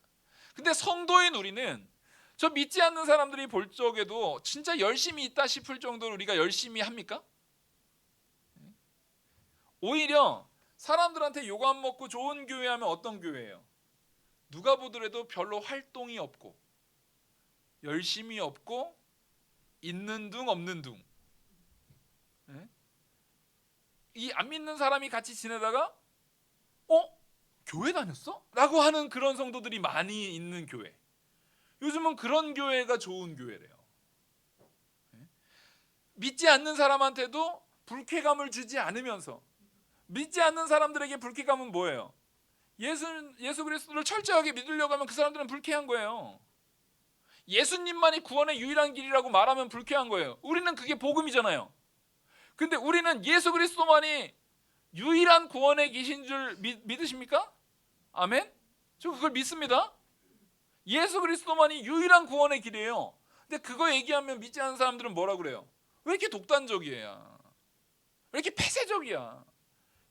근데 성도인 우리는 저 믿지 않는 사람들이 볼 적에도 진짜 열심히 있다 싶을 정도로 우리가 열심히 합니까? 오히려 사람들한테 욕 안 먹고 좋은 교회 하면 어떤 교회예요? 누가 보더라도 별로 활동이 없고 열심히 없고 있는 둥 없는 둥. 이 안 믿는 사람이 같이 지내다가 교회 다녔어? 라고 하는 그런 성도들이 많이 있는 교회. 요즘은 그런 교회가 좋은 교회래요. 믿지 않는 사람한테도 불쾌감을 주지 않으면서, 믿지 않는 사람들에게 불쾌감은 뭐예요? 예수 그리스도를 철저하게 믿으려고 하면 그 사람들은 불쾌한 거예요. 예수님만이 구원의 유일한 길이라고 말하면 불쾌한 거예요. 우리는 그게 복음이잖아요. 근데 우리는 예수 그리스도만이 유일한 구원의 길인 줄 믿으십니까? 아멘? 저 그걸 믿습니다. 예수 그리스도만이 유일한 구원의 길이에요. 근데 그거 얘기하면 믿지 않는 사람들은 뭐라 그래요? 왜 이렇게 독단적이야? 왜 이렇게 폐쇄적이야?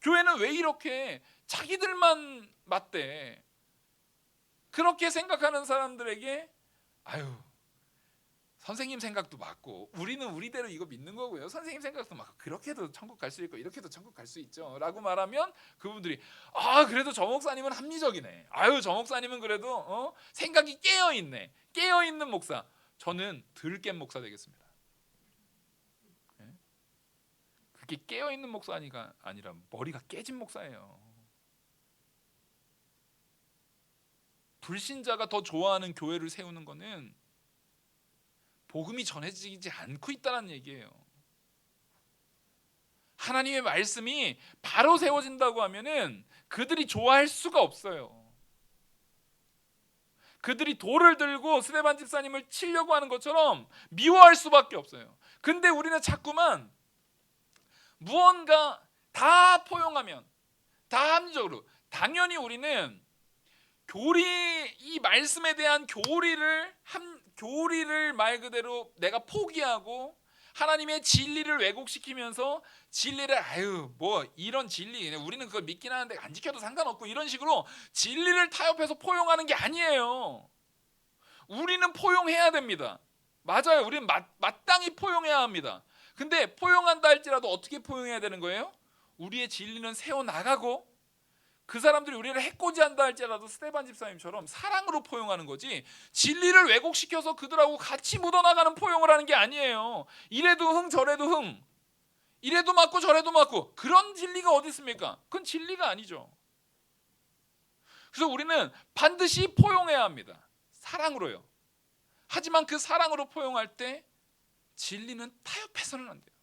교회는 왜 이렇게 자기들만 맞대? 그렇게 생각하는 사람들에게 아유, 선생님 생각도 맞고 우리는 우리대로 이거 믿는 거고요. 선생님 생각도 맞고 그렇게도 천국 갈 수 있고 이렇게도 천국 갈 수 있죠. 라고 말하면 그분들이 그래도 저 목사님은 합리적이네. 아유, 저 목사님은 그래도 생각이 깨어있네. 깨어있는 목사. 저는 덜 깬 목사 되겠습니다. 그게 깨어있는 목사가 아니라 머리가 깨진 목사예요. 불신자가 더 좋아하는 교회를 세우는 거는 복음이 전해지지 않고 있다는 얘기예요. 하나님의 말씀이 바로 세워진다고 하면은 그들이 좋아할 수가 없어요. 그들이 돌을 들고 스데반 집사님을 치려고 하는 것처럼 미워할 수밖에 없어요. 근데 우리는 자꾸만 무언가 다 포용하면, 다 합리적으로, 당연히 우리는 이 말씀에 대한 교리를 말 그대로 내가 포기하고 하나님의 진리를 왜곡시키면서 진리를 뭐 이런 진리 우리는 그걸 믿긴 하는데 안 지켜도 상관없고 이런 식으로 진리를 타협해서 포용하는 게 아니에요. 우리는 포용해야 됩니다. 맞아요. 우리는 마땅히 포용해야 합니다. 근데 포용한다 할지라도 어떻게 포용해야 되는 거예요? 우리의 진리는 세워나가고 그 사람들이 우리를 해코지한다 할지라도 스데반 집사님처럼 사랑으로 포용하는 거지, 진리를 왜곡시켜서 그들하고 같이 묻어나가는 포용을 하는 게 아니에요. 이래도 흥 저래도 흥, 이래도 맞고 저래도 맞고, 그런 진리가 어디 있습니까? 그건 진리가 아니죠. 그래서 우리는 반드시 포용해야 합니다. 사랑으로요. 하지만 그 사랑으로 포용할 때 진리는 타협해서는 안 돼요.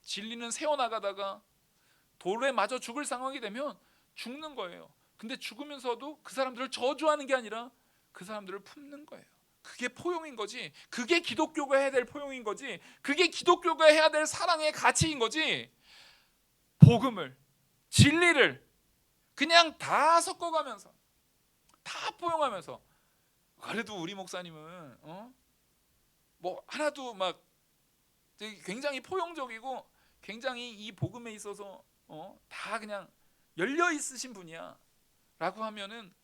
진리는 세워나가다가 돌에 맞아 죽을 상황이 되면 죽는 거예요. 근데 죽으면서도 그 사람들을 저주하는 게 아니라 그 사람들을 품는 거예요. 그게 포용인 거지. 그게 기독교가 해야 될 포용인 거지. 그게 기독교가 해야 될 사랑의 가치인 거지. 복음을, 진리를 그냥 다 섞어가면서 다 포용하면서, 그래도 우리 목사님은 뭐 하나도 막 되게 굉장히 포용적이고 굉장히 이 복음에 있어서 다 그냥 열려 있으신 분이야 라고 하면은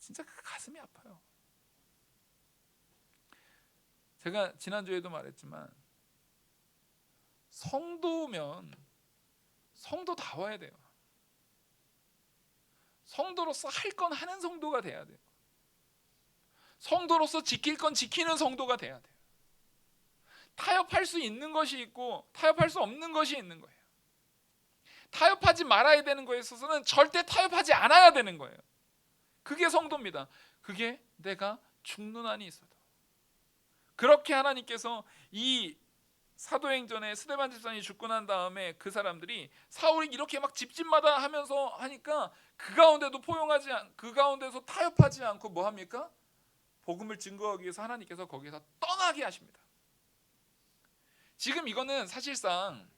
진짜 그 가슴이 아파요. 제가 지난주에도 말했지만 성도면 성도다워야 돼요. 성도로서 할 건 하는 성도가 돼야 돼요. 성도로서 지킬 건 지키는 성도가 돼야 돼요. 타협할 수 있는 것이 있고 타협할 수 없는 것이 있는 거예요. 타협하지 말아야 되는 거에 있어서는 절대 타협하지 않아야 되는 거예요. 그게 성도입니다. 그게 내가 죽는 한이 있어도. 그렇게 하나님께서 이 사도행전에 스데반 집사님이 죽고 난 다음에 그 사람들이 사울이 이렇게 막 집집마다 하면서 하니까 그 가운데도 포용하지 그 가운데서 타협하지 않고 뭐 합니까? 복음을 증거하기 위해서 하나님께서 거기서 떠나게 하십니다. 지금 이거는 사실상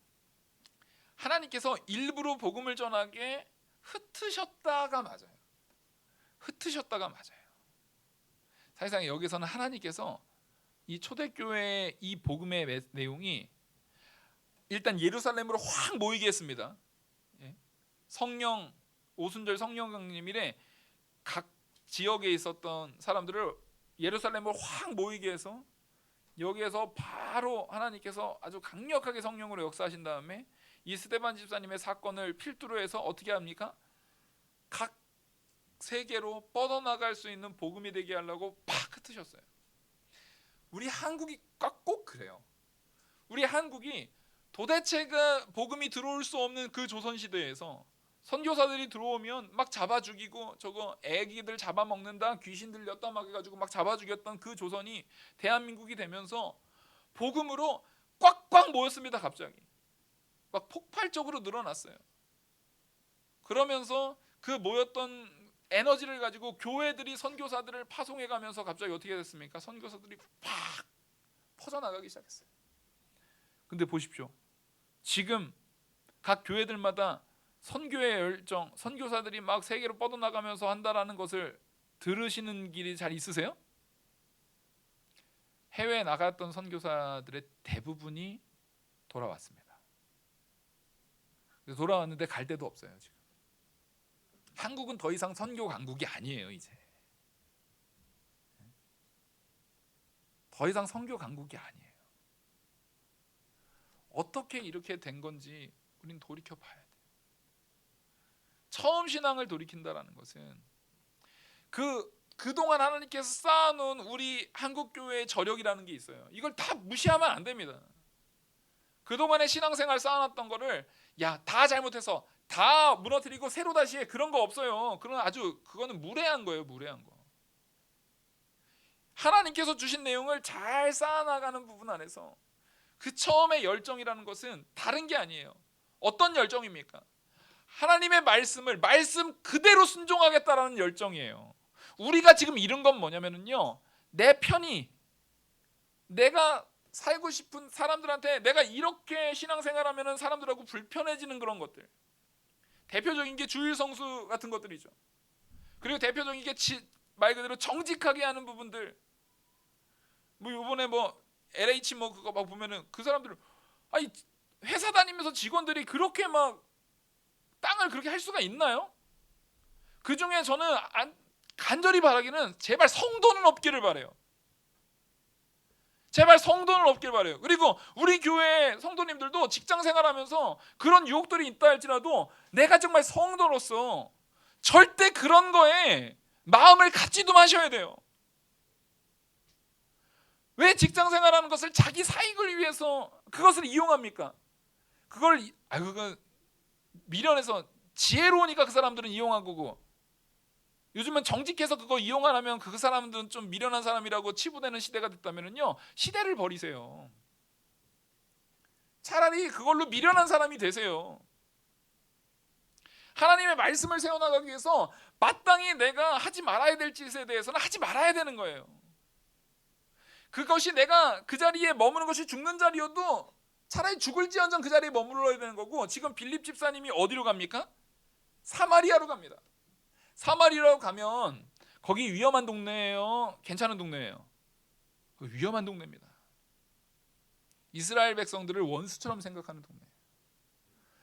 하나님께서 일부러 복음을 전하게 흩으셨다가 맞아요. 흩으셨다가 맞아요. 사실상 여기서는 하나님께서 이 초대교회의 이 복음의 내용이 일단 예루살렘으로 확 모이게 했습니다. 성령 오순절 성령 강림일에 각 지역에 있었던 사람들을 예루살렘으로 확 모이게 해서 여기에서 바로 하나님께서 아주 강력하게 성령으로 역사하신 다음에 이 스데반 집사님의 사건을 필두로 해서 어떻게 합니까? 각 세계로 뻗어나갈 수 있는 복음이 되게 하려고 팍 흩으셨어요. 우리 한국이 꼭 그래요. 우리 한국이 도대체가 복음이 들어올 수 없는 그 조선시대에서 선교사들이 들어오면 막 잡아 죽이고 저거 애기들 잡아먹는다 귀신 들렸다 막 해가지고 막 잡아 죽였던 그 조선이 대한민국이 되면서 복음으로 꽉꽉 모였습니다. 갑자기 막 폭발적으로 늘어났어요. 그러면서 그 모였던 에너지를 가지고 교회들이 선교사들을 파송해가면서 갑자기 어떻게 됐습니까? 선교사들이 팍 퍼져나가기 시작했어요. 근데 보십시오. 지금 각 교회들마다 선교의 열정, 선교사들이 막 세계로 뻗어나가면서 한다라는 것을 들으시는 길이 잘 있으세요? 해외에 나갔던 선교사들의 대부분이 돌아왔습니다. 돌아왔는데 갈 데도 없어요. 지금 한국은 더 이상 선교 강국이 아니에요. 이제 더 이상 선교 강국이 아니에요. 어떻게 이렇게 된 건지 우린 돌이켜 봐야 돼요. 처음 신앙을 돌이킨다라는 것은 그동안 하나님께서 쌓아놓은 우리 한국교회의 저력이라는 게 있어요. 이걸 다 무시하면 안 됩니다. 그동안의 신앙생활 쌓아놨던 거를 다 잘못해서 다 무너뜨리고 새로 다시 해, 그런 거 없어요. 그거는 무례한 거예요. 무례한 거. 하나님께서 주신 내용을 잘 쌓아나가는 부분 안에서 그 처음의 열정이라는 것은 다른 게 아니에요. 어떤 열정입니까? 하나님의 말씀을 말씀 그대로 순종하겠다라는 열정이에요. 우리가 지금 잃은 건 뭐냐면요, 내 편이 내가 살고 싶은 사람들한테 내가 이렇게 신앙생활하면 사람들하고 불편해지는 그런 것들. 대표적인 게 주일성수 같은 것들이죠. 그리고 대표적인 게 말 그대로 정직하게 하는 부분들. 뭐 이번에 LH 그거 막 보면은 그 사람들 회사 다니면서 직원들이 그렇게 막 땅을 그렇게 할 수가 있나요? 그 중에 저는 간절히 바라기는 제발 성도는 없기를 바래요. 제발 성도는 없길 바래요. 그리고 우리 교회 성도님들도 직장 생활하면서 그런 유혹들이 있다 할지라도 내가 정말 성도로서 절대 그런 거에 마음을 갖지도 마셔야 돼요. 왜 직장 생활하는 것을 자기 사익을 위해서 그것을 이용합니까? 그걸 미련해서 지혜로우니까 그 사람들은 이용한 거고, 요즘은 정직해서 그거 이용 안 하면 그 사람들은 좀 미련한 사람이라고 치부되는 시대가 됐다면요, 시대를 버리세요. 차라리 그걸로 미련한 사람이 되세요. 하나님의 말씀을 세워나가기 위해서 마땅히 내가 하지 말아야 될 짓에 대해서는 하지 말아야 되는 거예요. 그것이 내가 그 자리에 머무는 것이 죽는 자리여도 차라리 죽을지언정 그 자리에 머물러야 되는 거고, 지금 빌립 집사님이 어디로 갑니까? 사마리아로 갑니다. 사마리아로 가면 거기 위험한 동네예요? 괜찮은 동네예요? 위험한 동네입니다. 이스라엘 백성들을 원수처럼 생각하는 동네.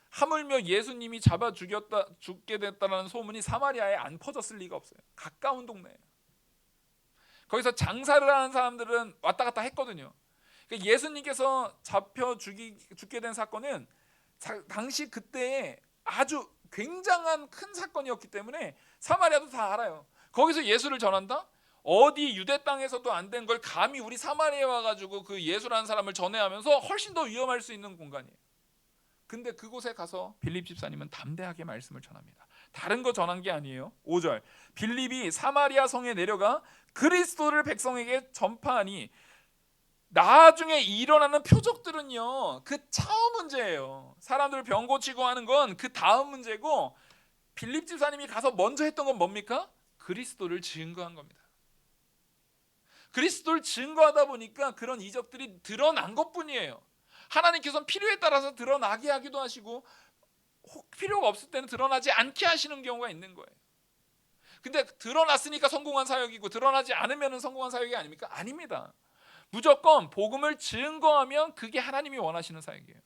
하물며 예수님이 잡아 죽게 됐다는 소문이 사마리아에 안 퍼졌을 리가 없어요. 가까운 동네예요. 거기서 장사를 하는 사람들은 왔다 갔다 했거든요. 그러니까 예수님께서 죽게 된 사건은 당시 그때에 아주 굉장한 큰 사건이었기 때문에 사마리아도 다 알아요. 거기서 예수를 전한다? 어디 유대 땅에서도 안 된 걸 감히 우리 사마리아에 와가지고 그 예수라는 사람을 전해하면서 훨씬 더 위험할 수 있는 공간이에요. 근데 그곳에 가서 빌립 집사님은 담대하게 말씀을 전합니다. 다른 거 전한 게 아니에요. 5절 빌립이 사마리아 성에 내려가 그리스도를 백성에게 전파하니 나중에 일어나는 표적들은요 그 차후 문제예요. 사람들 병 고치고 하는 건 그 다음 문제고, 빌립 집사님이 가서 먼저 했던 건 뭡니까? 그리스도를 증거한 겁니다. 그리스도를 증거하다 보니까 그런 이적들이 드러난 것뿐이에요. 하나님께서는 필요에 따라서 드러나게 하기도 하시고 필요가 없을 때는 드러나지 않게 하시는 경우가 있는 거예요. 근데 드러났으니까 성공한 사역이고 드러나지 않으면 성공한 사역이 아닙니까? 아닙니다. 무조건 복음을 증거하면 그게 하나님이 원하시는 사역이에요.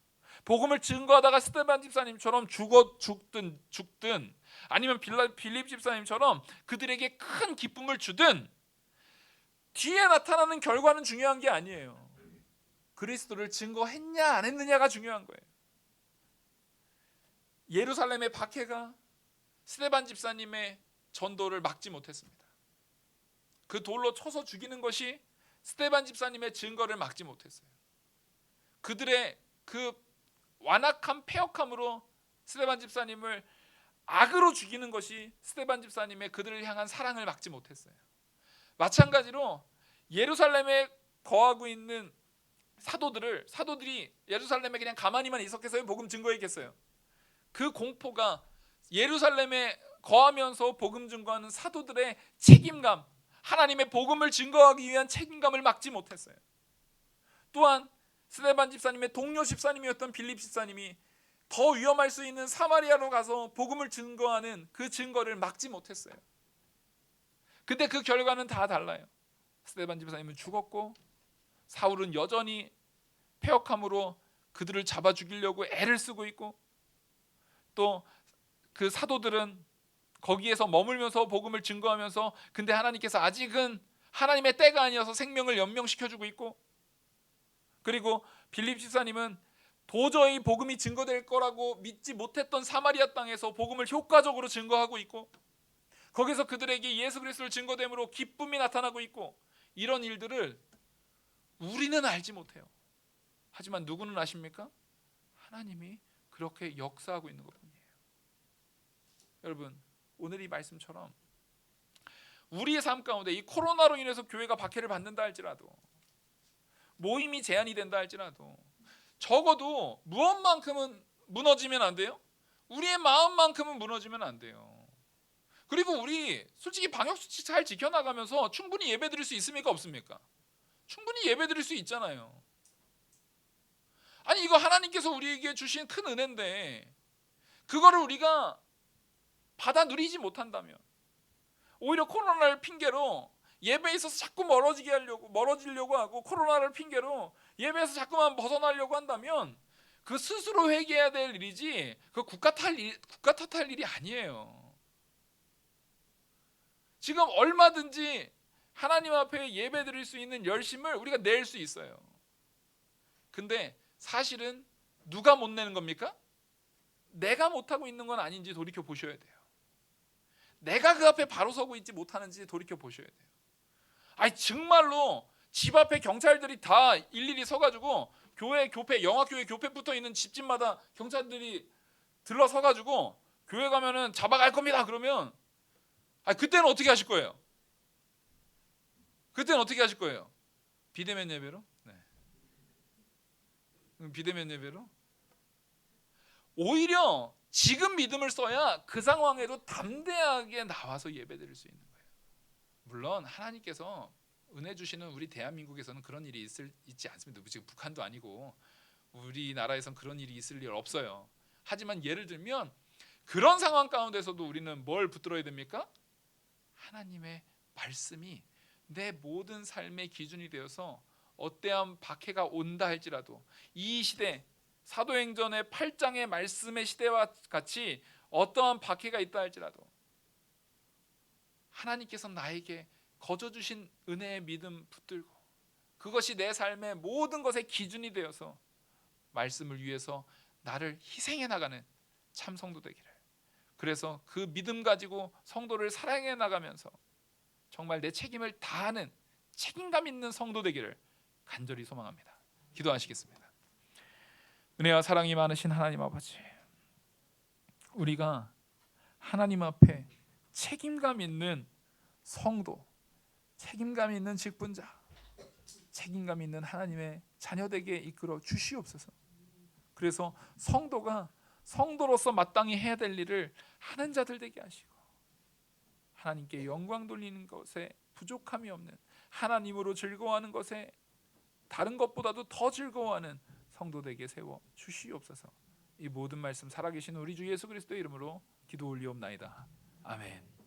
복음을 증거하다가 스데반 집사님처럼 죽든 아니면 빌립 집사님처럼 그들에게 큰 기쁨을 주든 뒤에 나타나는 결과는 중요한 게 아니에요. 그리스도를 증거했냐 안 했느냐가 중요한 거예요. 예루살렘의 박해가 스데반 집사님의 전도를 막지 못했습니다. 그 돌로 쳐서 죽이는 것이 스데반 집사님의 증거를 막지 못했어요. 그들의 그 완악한 패역함으로 스데반 집사님을 악으로 죽이는 것이 스데반 집사님의 그들을 향한 사랑을 막지 못했어요. 마찬가지로 예루살렘에 거하고 있는 사도들이 예루살렘에 그냥 가만히만 있었겠어요? 복음 증거했겠어요? 그 공포가 예루살렘에 거하면서 복음 증거하는 사도들의 책임감, 하나님의 복음을 증거하기 위한 책임감을 막지 못했어요. 또한 스데반 집사님의 동료 집사님이었던 빌립 집사님이 더 위험할 수 있는 사마리아로 가서 복음을 증거하는 그 증거를 막지 못했어요. 근데 그 결과는 다 달라요. 스데반 집사님은 죽었고 사울은 여전히 패역함으로 그들을 잡아 죽이려고 애를 쓰고 있고, 또 그 사도들은 거기에서 머물면서 복음을 증거하면서 근데 하나님께서 아직은 하나님의 때가 아니어서 생명을 연명시켜주고 있고, 그리고 빌립 집사님은 도저히 복음이 증거될 거라고 믿지 못했던 사마리아 땅에서 복음을 효과적으로 증거하고 있고, 거기서 그들에게 예수 그리스도를 증거됨으로 기쁨이 나타나고 있고, 이런 일들을 우리는 알지 못해요. 하지만 누구는 아십니까? 하나님이 그렇게 역사하고 있는 것뿐이에요. 여러분, 오늘 이 말씀처럼 우리의 삶 가운데 이 코로나로 인해서 교회가 박해를 받는다 할지라도, 모임이 제한이 된다 할지라도, 적어도 무엇만큼은 무너지면 안 돼요? 우리의 마음만큼은 무너지면 안 돼요. 그리고 우리 솔직히 방역수칙 잘 지켜나가면서 충분히 예배드릴 수 있습니까? 없습니까? 충분히 예배드릴 수 있잖아요. 아니, 이거 하나님께서 우리에게 주신 큰 은혜인데 그거를 우리가 받아 누리지 못한다면, 오히려 코로나를 핑계로 예배에 있어서 자꾸 멀어지려고 하고 코로나를 핑계로 예배에서 자꾸만 벗어나려고 한다면 그 스스로 회개해야 될 일이지 그 국가 탓할 일이 아니에요. 지금 얼마든지 하나님 앞에 예배 드릴 수 있는 열심을 우리가 낼 수 있어요. 근데 사실은 누가 못 내는 겁니까? 내가 못하고 있는 건 아닌지 돌이켜 보셔야 돼요. 내가 그 앞에 바로 서고 있지 못하는지 돌이켜 보셔야 돼요. 아니, 정말로 집 앞에 경찰들이 다 일일이 서가지고 영화교회 교회 붙어 있는 집집마다 경찰들이 들러서가지고 교회 가면은 잡아갈 겁니다. 그러면 그때는 어떻게 하실 거예요? 그때는 어떻게 하실 거예요? 비대면 예배로? 네. 비대면 예배로? 오히려 지금 믿음을 써야 그 상황에도 담대하게 나와서 예배드릴 수 있는 거예요. 물론 하나님께서 은혜 주시는 우리 대한민국에서는 그런 일이 있지 않습니다. 지금 북한도 아니고 우리나라에선 그런 일이 있을 일 없어요. 하지만 예를 들면 그런 상황 가운데서도 우리는 뭘 붙들어야 됩니까? 하나님의 말씀이 내 모든 삶의 기준이 되어서 어떠한 박해가 온다 할지라도 이 시대 사도행전의 8장의 말씀의 시대와 같이 어떠한 박해가 있다 할지라도 하나님께서 나에게 거저 주신 은혜의 믿음 붙들고 그것이 내 삶의 모든 것의 기준이 되어서 말씀을 위해서 나를 희생해 나가는 참 성도 되기를, 그래서 그 믿음 가지고 성도를 사랑해 나가면서 정말 내 책임을 다하는 책임감 있는 성도 되기를 간절히 소망합니다. 기도하시겠습니다. 은혜와 사랑이 많으신 하나님 아버지, 우리가 하나님 앞에 책임감 있는 성도, 책임감 있는 직분자, 책임감 있는 하나님의 자녀되게 이끌어 주시옵소서. 그래서 성도가 성도로서 마땅히 해야 될 일을 하는 자들 되게 하시고 하나님께 영광 돌리는 것에 부족함이 없는, 하나님으로 즐거워하는 것에 다른 것보다도 더 즐거워하는 성도 되게 세워 주시옵소서. 이 모든 말씀 살아계신 우리 주 예수 그리스도의 이름으로 기도 올리옵나이다. 아멘.